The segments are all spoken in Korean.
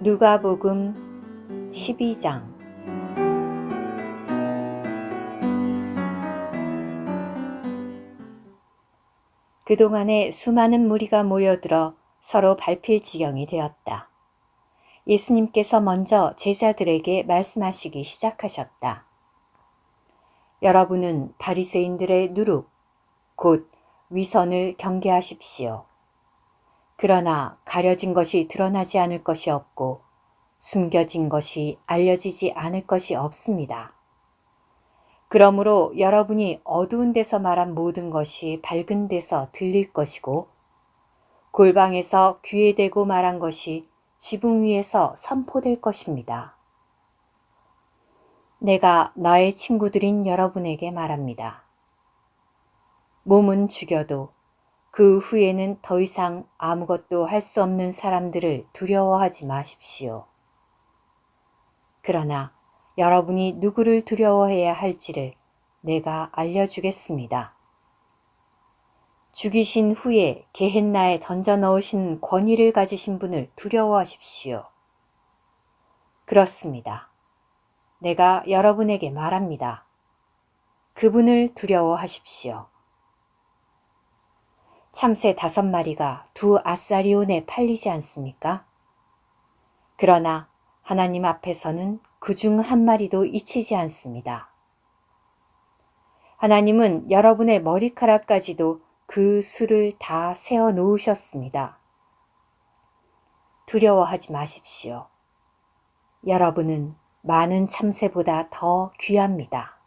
누가복음 12장. 그동안에 수많은 무리가 모여들어 서로 밟힐 지경이 되었다. 예수님께서 먼저 제자들에게 말씀하시기 시작하셨다. 여러분은 바리새인들의 누룩, 곧 위선을 경계하십시오. 그러나 가려진 것이 드러나지 않을 것이 없고 숨겨진 것이 알려지지 않을 것이 없습니다. 그러므로 여러분이 어두운 데서 말한 모든 것이 밝은 데서 들릴 것이고 골방에서 귀에 대고 말한 것이 지붕 위에서 선포될 것입니다. 내가 나의 친구들인 여러분에게 말합니다. 몸은 죽여도 그 후에는 더 이상 아무것도 할 수 없는 사람들을 두려워하지 마십시오. 그러나 여러분이 누구를 두려워해야 할지를 내가 알려주겠습니다. 죽이신 후에 게헨나에 던져 넣으신 권위를 가지신 분을 두려워하십시오. 그렇습니다. 내가 여러분에게 말합니다. 그분을 두려워하십시오. 참새 5마리가 2아사리온에 팔리지 않습니까? 그러나 하나님 앞에서는 그중 1마리도 잊히지 않습니다. 하나님은 여러분의 머리카락까지도 그 수를 다 세어 놓으셨습니다. 두려워하지 마십시오. 여러분은 많은 참새보다 더 귀합니다.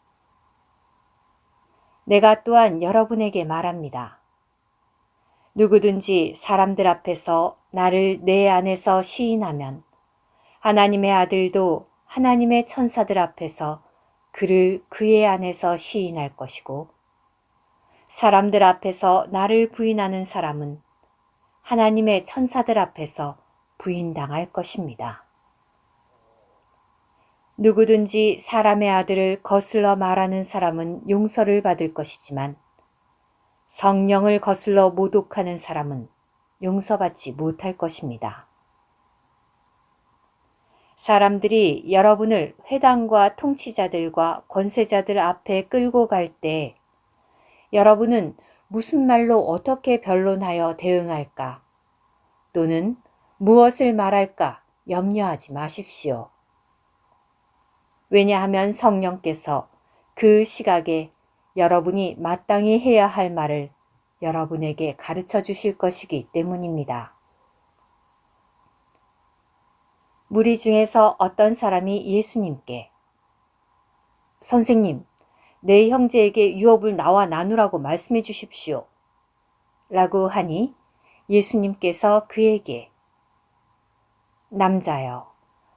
내가 또한 여러분에게 말합니다. 누구든지 사람들 앞에서 나를 내 안에서 시인하면 하나님의 아들도 하나님의 천사들 앞에서 그를 그의 안에서 시인할 것이고 사람들 앞에서 나를 부인하는 사람은 하나님의 천사들 앞에서 부인당할 것입니다. 누구든지 사람의 아들을 거슬러 말하는 사람은 용서를 받을 것이지만 성령을 거슬러 모독하는 사람은 용서받지 못할 것입니다. 사람들이 여러분을 회당과 통치자들과 권세자들 앞에 끌고 갈 때 여러분은 무슨 말로 어떻게 변론하여 대응할까 또는 무엇을 말할까 염려하지 마십시오. 왜냐하면 성령께서 그 시각에 여러분이 마땅히 해야 할 말을 여러분에게 가르쳐 주실 것이기 때문입니다. 무리 중에서 어떤 사람이 예수님께 선생님, 내 형제에게 유업을 나와 나누라고 말씀해 주십시오. 라고 하니 예수님께서 그에게 남자여,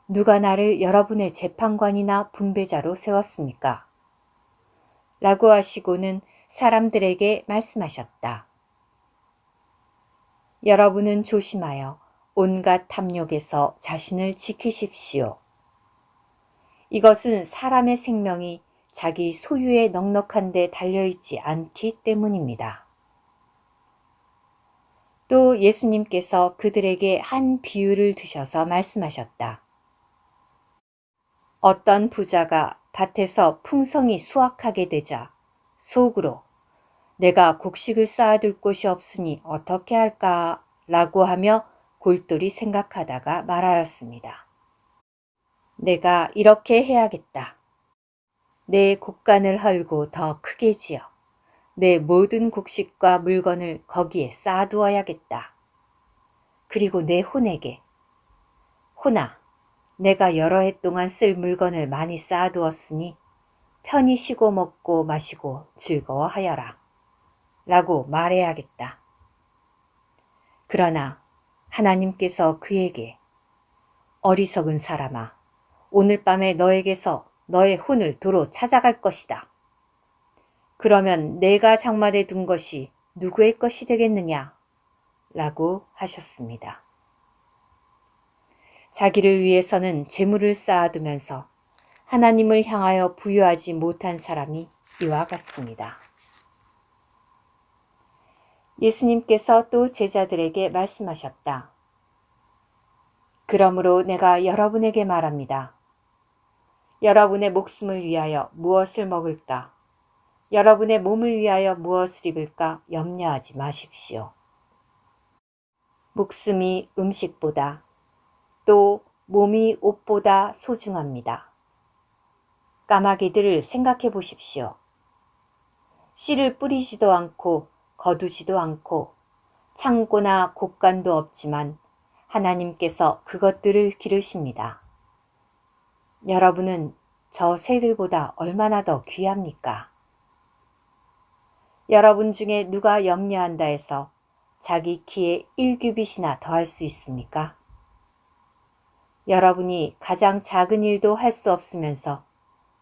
누가 나를 여러분의 재판관이나 분배자로 세웠습니까? 라고 하시고는 사람들에게 말씀하셨다. 여러분은 조심하여 온갖 탐욕에서 자신을 지키십시오. 이것은 사람의 생명이 자기 소유에 넉넉한 데 달려있지 않기 때문입니다. 또 예수님께서 그들에게 한 비유를 드셔서 말씀하셨다. 어떤 부자가 밭에서 풍성이 수확하게 되자 속으로 내가 곡식을 쌓아둘 곳이 없으니 어떻게 할까? 라고 하며 골똘히 생각하다가 말하였습니다. 내가 이렇게 해야겠다. 내 곡간을 헐고 더 크게 지어 내 모든 곡식과 물건을 거기에 쌓아두어야겠다. 그리고 내 혼에게 혼아, 내가 여러 해 동안 쓸 물건을 많이 쌓아두었으니 편히 쉬고 먹고 마시고 즐거워하여라. 라고 말해야겠다. 그러나 하나님께서 그에게 어리석은 사람아, 오늘 밤에 너에게서 너의 혼을 도로 찾아갈 것이다. 그러면 내가 장막에 둔 것이 누구의 것이 되겠느냐? 라고 하셨습니다. 자기를 위해서는 재물을 쌓아두면서 하나님을 향하여 부유하지 못한 사람이 이와 같습니다. 예수님께서 또 제자들에게 말씀하셨다. 그러므로 내가 여러분에게 말합니다. 여러분의 목숨을 위하여 무엇을 먹을까? 여러분의 몸을 위하여 무엇을 입을까 염려하지 마십시오. 목숨이 음식보다 또 몸이 옷보다 소중합니다. 까마귀들을 생각해 보십시오. 씨를 뿌리지도 않고 거두지도 않고 창고나 곡간도 없지만 하나님께서 그것들을 기르십니다. 여러분은 저 새들보다 얼마나 더 귀합니까? 여러분 중에 누가 염려한다 해서 자기 키에 1규빗이나 더할 수 있습니까? 여러분이 가장 작은 일도 할 수 없으면서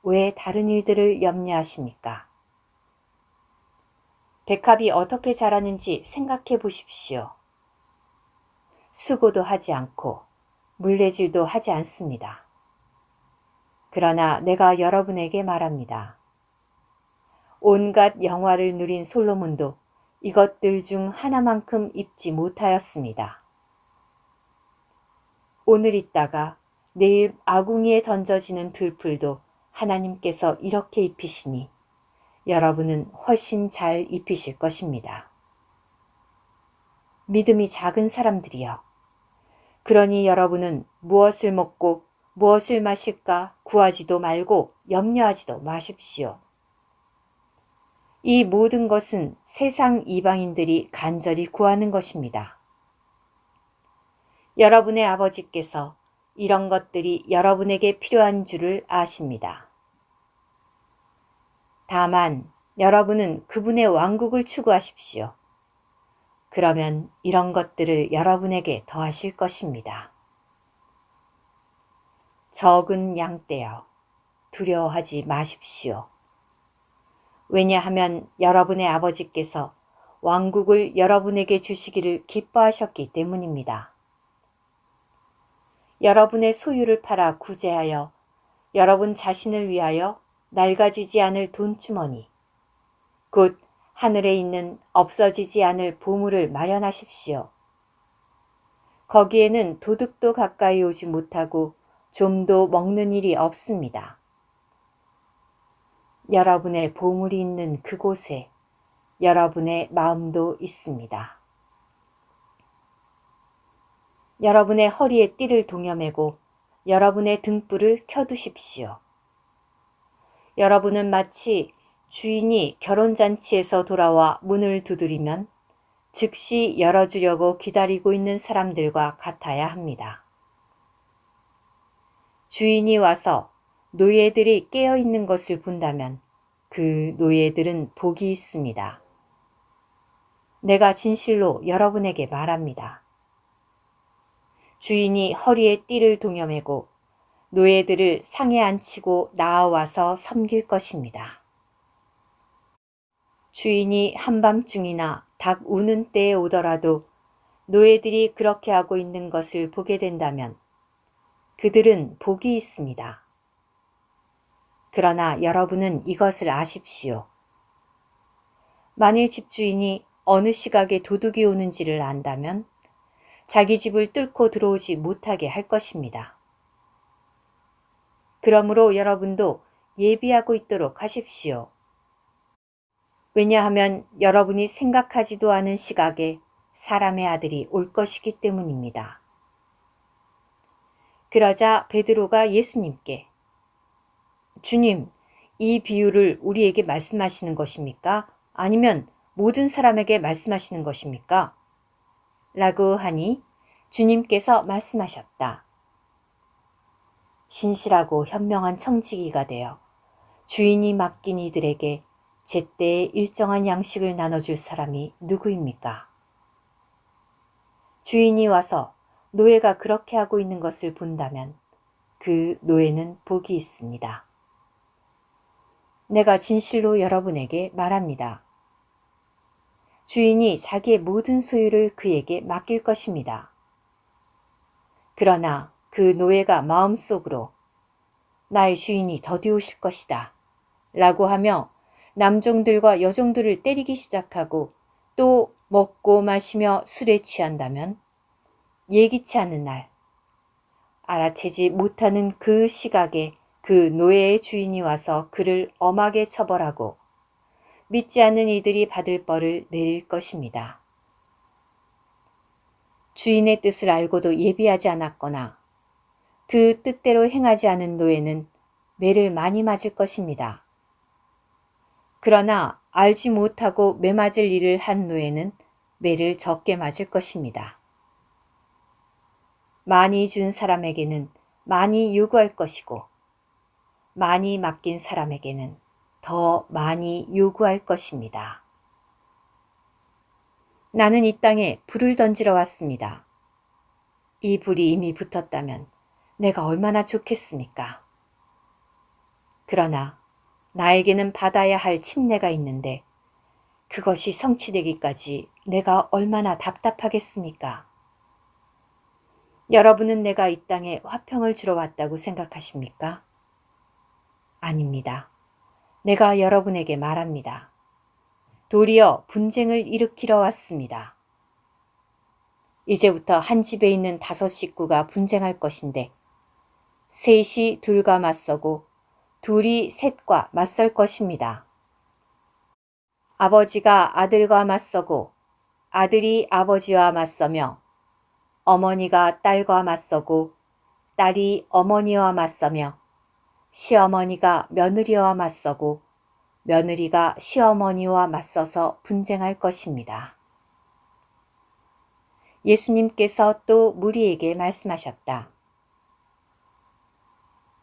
왜 다른 일들을 염려하십니까? 백합이 어떻게 자라는지 생각해 보십시오. 수고도 하지 않고 물레질도 하지 않습니다. 그러나 내가 여러분에게 말합니다. 온갖 영화를 누린 솔로몬도 이것들 중 하나만큼 입지 못하였습니다. 오늘 있다가 내일 아궁이에 던져지는 들풀도 하나님께서 이렇게 입히시니 여러분은 훨씬 잘 입히실 것입니다. 믿음이 작은 사람들이여. 그러니 여러분은 무엇을 먹고 무엇을 마실까 구하지도 말고 염려하지도 마십시오. 이 모든 것은 세상 이방인들이 간절히 구하는 것입니다. 여러분의 아버지께서 이런 것들이 여러분에게 필요한 줄을 아십니다. 다만 여러분은 그분의 왕국을 추구하십시오. 그러면 이런 것들을 여러분에게 더하실 것입니다. 적은 양떼여, 두려워하지 마십시오. 왜냐하면 여러분의 아버지께서 왕국을 여러분에게 주시기를 기뻐하셨기 때문입니다. 여러분의 소유를 팔아 구제하여 여러분 자신을 위하여 낡아지지 않을 돈주머니, 곧 하늘에 있는 없어지지 않을 보물을 마련하십시오. 거기에는 도둑도 가까이 오지 못하고 좀도 먹는 일이 없습니다. 여러분의 보물이 있는 그곳에 여러분의 마음도 있습니다. 여러분의 허리에 띠를 동여매고 여러분의 등불을 켜두십시오. 여러분은 마치 주인이 결혼잔치에서 돌아와 문을 두드리면 즉시 열어주려고 기다리고 있는 사람들과 같아야 합니다. 주인이 와서 노예들이 깨어있는 것을 본다면 그 노예들은 복이 있습니다. 내가 진실로 여러분에게 말합니다. 주인이 허리에 띠를 동여매고 노예들을 상에 앉히고 나아와서 섬길 것입니다. 주인이 한밤중이나 닭 우는 때에 오더라도 노예들이 그렇게 하고 있는 것을 보게 된다면 그들은 복이 있습니다. 그러나 여러분은 이것을 아십시오. 만일 집주인이 어느 시각에 도둑이 오는지를 안다면 자기 집을 뚫고 들어오지 못하게 할 것입니다. 그러므로 여러분도 예비하고 있도록 하십시오. 왜냐하면 여러분이 생각하지도 않은 시각에 사람의 아들이 올 것이기 때문입니다. 그러자 베드로가 예수님께 주님, 이 비유를 우리에게 말씀하시는 것입니까? 아니면 모든 사람에게 말씀하시는 것입니까? 라고 하니 주님께서 말씀하셨다. 신실하고 현명한 청지기가 되어 주인이 맡긴 이들에게 제때에 일정한 양식을 나눠줄 사람이 누구입니까? 주인이 와서 노예가 그렇게 하고 있는 것을 본다면 그 노예는 복이 있습니다. 내가 진실로 여러분에게 말합니다. 주인이 자기의 모든 소유를 그에게 맡길 것입니다. 그러나 그 노예가 마음속으로 나의 주인이 더디 오실 것이다 라고 하며 남종들과 여종들을 때리기 시작하고 또 먹고 마시며 술에 취한다면 예기치 않은 날 알아채지 못하는 그 시각에 그 노예의 주인이 와서 그를 엄하게 처벌하고 믿지 않는 이들이 받을 벌을 내릴 것입니다. 주인의 뜻을 알고도 예비하지 않았거나 그 뜻대로 행하지 않은 노예는 매를 많이 맞을 것입니다. 그러나 알지 못하고 매 맞을 일을 한 노예는 매를 적게 맞을 것입니다. 많이 준 사람에게는 많이 요구할 것이고 많이 맡긴 사람에게는 더 많이 요구할 것입니다. 나는 이 땅에 불을 던지러 왔습니다. 이 불이 이미 붙었다면 내가 얼마나 좋겠습니까? 그러나 나에게는 받아야 할 침례가 있는데 그것이 성취되기까지 내가 얼마나 답답하겠습니까? 여러분은 내가 이 땅에 화평을 주러 왔다고 생각하십니까? 아닙니다. 내가 여러분에게 말합니다. 도리어 분쟁을 일으키러 왔습니다. 이제부터 한 집에 있는 5 식구가 분쟁할 것인데 셋이 둘과 맞서고 둘이 셋과 맞설 것입니다. 아버지가 아들과 맞서고 아들이 아버지와 맞서며 어머니가 딸과 맞서고 딸이 어머니와 맞서며 시어머니가 며느리와 맞서고 며느리가 시어머니와 맞서서 분쟁할 것입니다. 예수님께서 또 무리에게 말씀하셨다.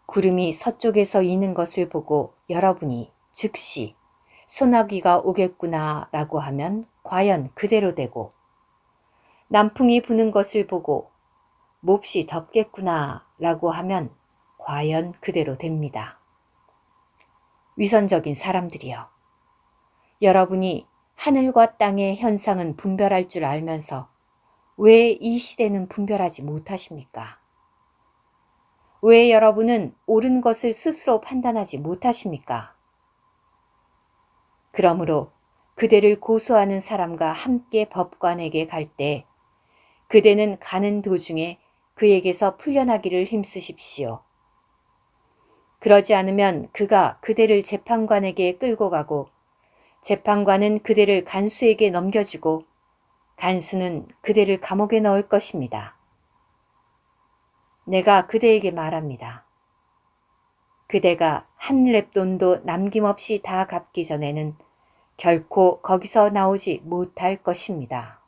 구름이 서쪽에서 이는 것을 보고 여러분이 즉시 소나기가 오겠구나 라고 하면 과연 그대로 되고 남풍이 부는 것을 보고 몹시 덥겠구나 라고 하면 과연 그대로 됩니다. 위선적인 사람들이여, 여러분이 하늘과 땅의 현상은 분별할 줄 알면서 왜 이 시대는 분별하지 못하십니까? 왜 여러분은 옳은 것을 스스로 판단하지 못하십니까? 그러므로 그대를 고소하는 사람과 함께 법관에게 갈 때 그대는 가는 도중에 그에게서 풀려나기를 힘쓰십시오. 그러지 않으면 그가 그대를 재판관에게 끌고 가고 재판관은 그대를 간수에게 넘겨주고 간수는 그대를 감옥에 넣을 것입니다. 내가 그대에게 말합니다. 그대가 한 렙돈도 남김없이 다 갚기 전에는 결코 거기서 나오지 못할 것입니다.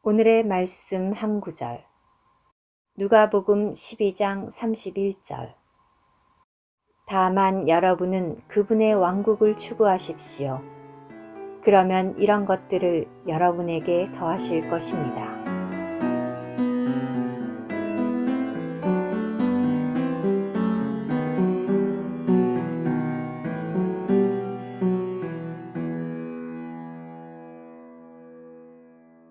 오늘의 말씀 한 구절. 누가복음 12장 31절. 다만 여러분은 그분의 왕국을 추구하십시오. 그러면 이런 것들을 여러분에게 더하실 것입니다.